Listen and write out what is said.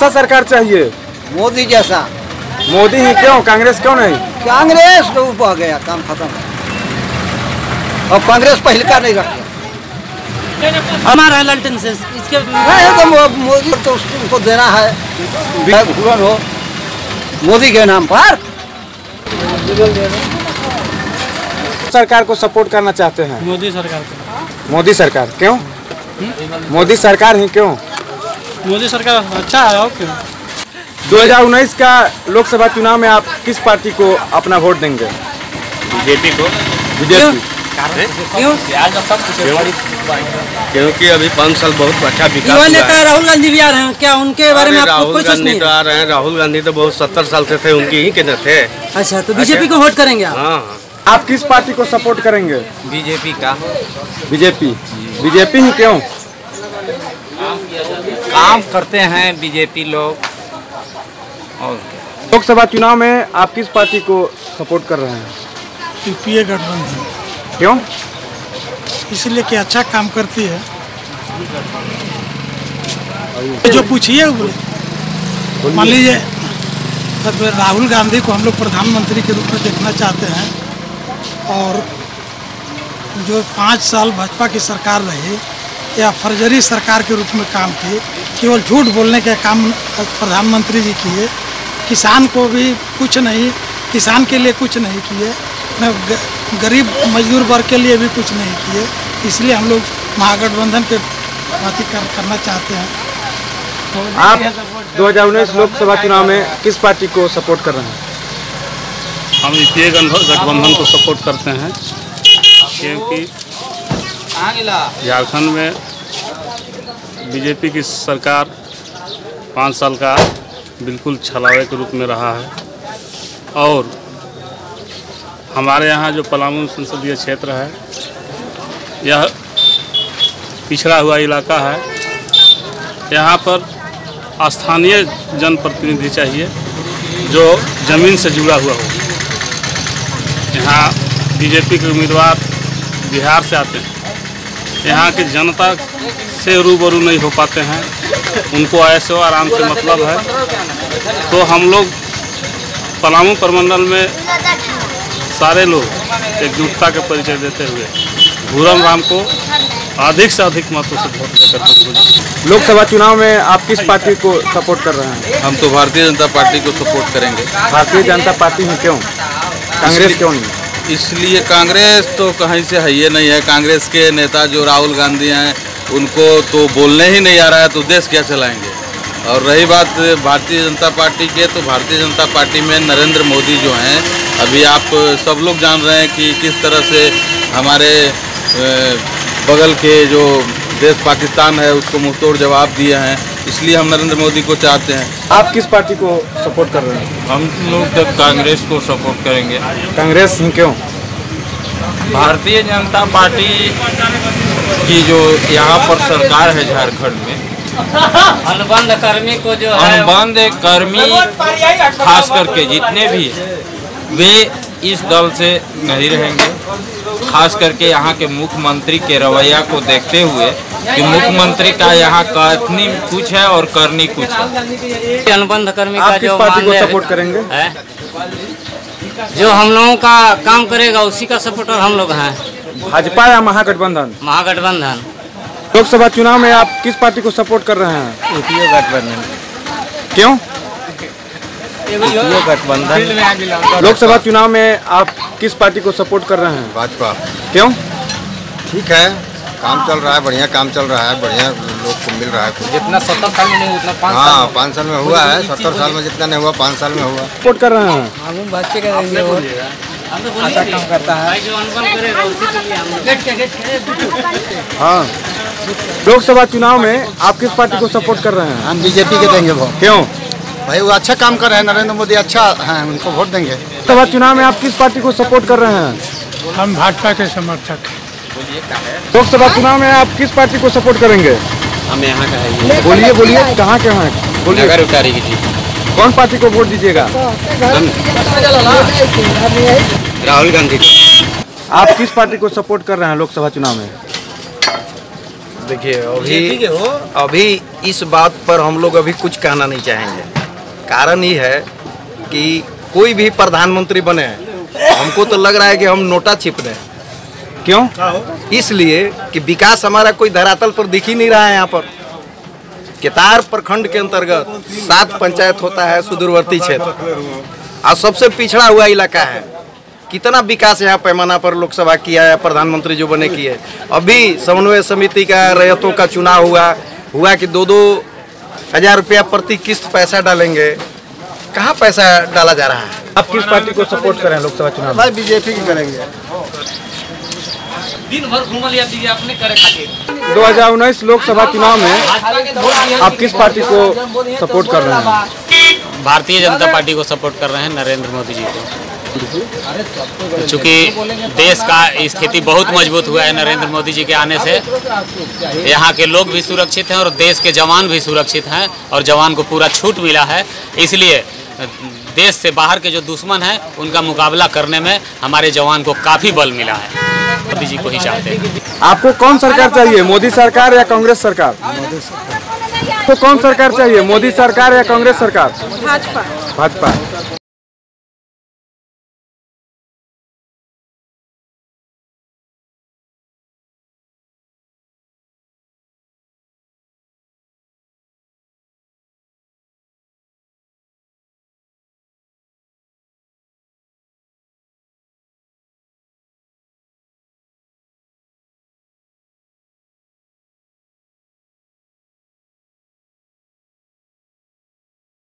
कैसा सरकार चाहिए? मोदी जैसा। मोदी ही क्यों, कांग्रेस क्यों नहीं? कांग्रेस तो ऊपर गया, काम खत्म। और कांग्रेस पहले का नहीं रखा। हमारा लल्टन से इसके तो मोदी तो उसको देना है, घूरन हो मोदी के नाम पर। सरकार को सपोर्ट करना चाहते हैं? मोदी सरकार को। मोदी सरकार क्यों? मोदी सरकार ही क्यों? मोदी सरकार अच्छा है और क्यों? 2019 का लोकसभा चुनाव में आप किस पार्टी को अपना वोट देंगे? बीजेपी को। बीजेपी क्यों? क्योंकि अभी 5 साल बहुत अच्छा विकास हुआ नेता है। राहुल गांधी भी आ रहे हैं, क्या उनके बारे में आपको राहुल कोई सोच गांधी नहीं? तो आ रहे हैं। राहुल गांधी तो बहुत 70 साल से थे, उनकी ही के न थे। अच्छा, तो बीजेपी को वोट करेंगे आप? हाँ, आप किस पार्टी को सपोर्ट करेंगे? बीजेपी का। बीजेपी। बीजेपी ही क्यों? काम करते हैं बीजेपी लोग। और लोकसभा चुनाव में आप किस पार्टी को सपोर्ट कर रहे हैं? यूपीए गठबंधन, क्यों? इसलिए कि अच्छा काम करती है। जो पूछिए बोले। मान लीजिए तब राहुल गांधी को हम लोग प्रधानमंत्री के रूप में देखना चाहते हैं, और जो 5 साल भाजपा की सरकार रही या फर्जरी सरकार के रूप में काम की, केवल झूठ बोलने के काम प्रधानमंत्री जी किए। किसान को भी कुछ नहीं, किसान के लिए कुछ नहीं किए, न गरीब मजदूर वर्ग के लिए भी कुछ नहीं किए। इसलिए हम लोग महागठबंधन के बात करना चाहते हैं। आप 2019 लोकसभा चुनाव में किस पार्टी को सपोर्ट कर रहे हैं? हम यूपीए गठबंधन को सपोर्ट करते हैं, क्योंकि झारखंड में बीजेपी की सरकार 5 साल का बिल्कुल छलावे के रूप में रहा है। और हमारे यहाँ जो पलामू संसदीय क्षेत्र है, यह पिछड़ा हुआ इलाका है। यहाँ पर स्थानीय जनप्रतिनिधि चाहिए जो ज़मीन से जुड़ा हुआ हो। यहाँ बीजेपी के उम्मीदवार बिहार से आते हैं, यहाँ की जनता से रूबरू नहीं हो पाते हैं, उनको ऐसे आराम से मतलब है। तो हम लोग पलामू प्रमंडल में सारे लोग एकजुटता के परिचय देते हुए घूरन राम को अधिक से अधिक मतों से वोट देकर। लोकसभा चुनाव में आप किस पार्टी को सपोर्ट कर रहे हैं? हम तो भारतीय जनता पार्टी को सपोर्ट करेंगे। भारतीय जनता पार्टी ही क्यों? कांग्रेस क्यों नहीं? इसलिए कांग्रेस तो कहीं से है ही नहीं है। कांग्रेस के नेता जो राहुल गांधी हैं, उनको तो बोलने ही नहीं आ रहा है, तो देश क्या चलाएंगे। और रही बात भारतीय जनता पार्टी के, तो भारतीय जनता पार्टी में नरेंद्र मोदी जो हैं, अभी आप सब लोग जान रहे हैं कि किस तरह से हमारे बगल के जो देश पाकिस्तान है उसको मुंहतोड़ जवाब दिए हैं। इसलिए हम नरेंद्र मोदी को चाहते हैं। आप किस पार्टी को सपोर्ट कर रहे हैं? हम लोग तो कांग्रेस को सपोर्ट करेंगे। कांग्रेस ही क्यों? भारतीय जनता पार्टी की जो यहाँ पर सरकार है झारखंड में, अनुबंध कर्मी को जो अनुबंध कर्मी खास करके जितने भी वे इस दल से नहीं रहेंगे। खास करके यहाँ के मुख्यमंत्री के रवैया को देखते हुए कि मुख्यमंत्री का यहाँ कथनी कुछ है और करनी कुछ है। अनुबंध कर्मी आप का किस जो पार्टी को सपोर्ट करेंगे? है, जो हम लोगों का काम करेगा उसी का सपोर्टर हम लोग हैं। भाजपा या महागठबंधन? महागठबंधन। लोकसभा चुनाव में आप किस पार्टी को सपोर्ट कर रहे हैं? यूपीए गठबंधन। क्यों? यूपीए गठबंधन। लोकसभा चुनाव में आप किस पार्टी को सपोर्ट कर रहे हैं? भाजपा। क्यों? ठीक है, काम चल रहा है, बढ़िया काम चल रहा है, बढ़िया लोग को मिल रहा है कुछ। जितना 70 साल में नहीं उतना 5 साल। हाँ, 5 साल में हुआ है। 70 साल में जितना नहीं हुआ, 5 साल में हुआ। सपोर्ट कर रहे हैं? हम बच्चे करेंगे और अच्छा काम करता है। जो अनुबंध करेगा उसी के लिए हम। हाँ, लोकसभा चुनाव में आप किस पार्टी को सपोर्ट कर रहे हैं? हम बीजेपी के देंगे वोट। क्यों? भाई वो अच्छा काम कर रहे हैं, नरेंद्र मोदी अच्छा है, उनको वोट देंगे। लोकसभा चुनाव में आप किस पार्टी को सपोर्ट कर रहे हैं? हम भाजपा के समर्थक। लोकसभा चुनाव में आप किस पार्टी को सपोर्ट करेंगे? हम यहाँ का है। बोलिए बोलिए, कहाँ के हैं? बोलिए। नगर उतारी की थी। कौन पार्टी को वोट दीजिएगा? राहुल गांधी को। आप किस पार्टी को सपोर्ट कर रहे हैं लोकसभा चुनाव में? देखिए अभी इस बात पर हम लोग अभी कुछ कहना नहीं चाहेंगे। कारण ये है कि कोई भी प्रधानमंत्री बने, हमको तो लग रहा है कि हम नोटा छिप रहे हैं। क्यों? इसलिए कि विकास हमारा कोई धरातल पर दिख ही नहीं रहा है। यहाँ पर केतार प्रखंड के अंतर्गत 7 पंचायत होता है, सुदूरवर्ती क्षेत्र और सबसे पिछड़ा हुआ इलाका है। कितना विकास यहाँ पैमाना पर लोकसभा किया है, प्रधानमंत्री जो बने किए। अभी समन्वय समिति का रैयतों का चुनाव हुआ कि 2-2 हज़ार रुपया प्रति किस्त पैसा डालेंगे। कहाँ पैसा डाला जा रहा है? आप किस पार्टी को सपोर्ट करें लोकसभा चुनाव में? बीजेपी की करेंगे। दिन भर घूम लिया दीजिए अपने करे खातिर। 2019 लोकसभा चुनाव में आप किस पार्टी को सपोर्ट कर रहे हैं? भारतीय जनता पार्टी को सपोर्ट कर रहे हैं, नरेंद्र मोदी जी को। चूँकि देश का स्थिति बहुत मजबूत हुआ है नरेंद्र मोदी जी के आने से। यहाँ के लोग भी सुरक्षित हैं और देश के जवान भी सुरक्षित हैं और जवान को पूरा छूट मिला है। इसलिए देश से बाहर के जो दुश्मन हैं उनका मुकाबला करने में हमारे जवान को काफ़ी बल मिला है। मोदी जी को ही चाहते हैं। आपको कौन सरकार चाहिए, मोदी सरकार या कांग्रेस सरकार? मोदी सरकार। तो कौन सरकार चाहिए, मोदी सरकार या कांग्रेस सरकार? भाजपा।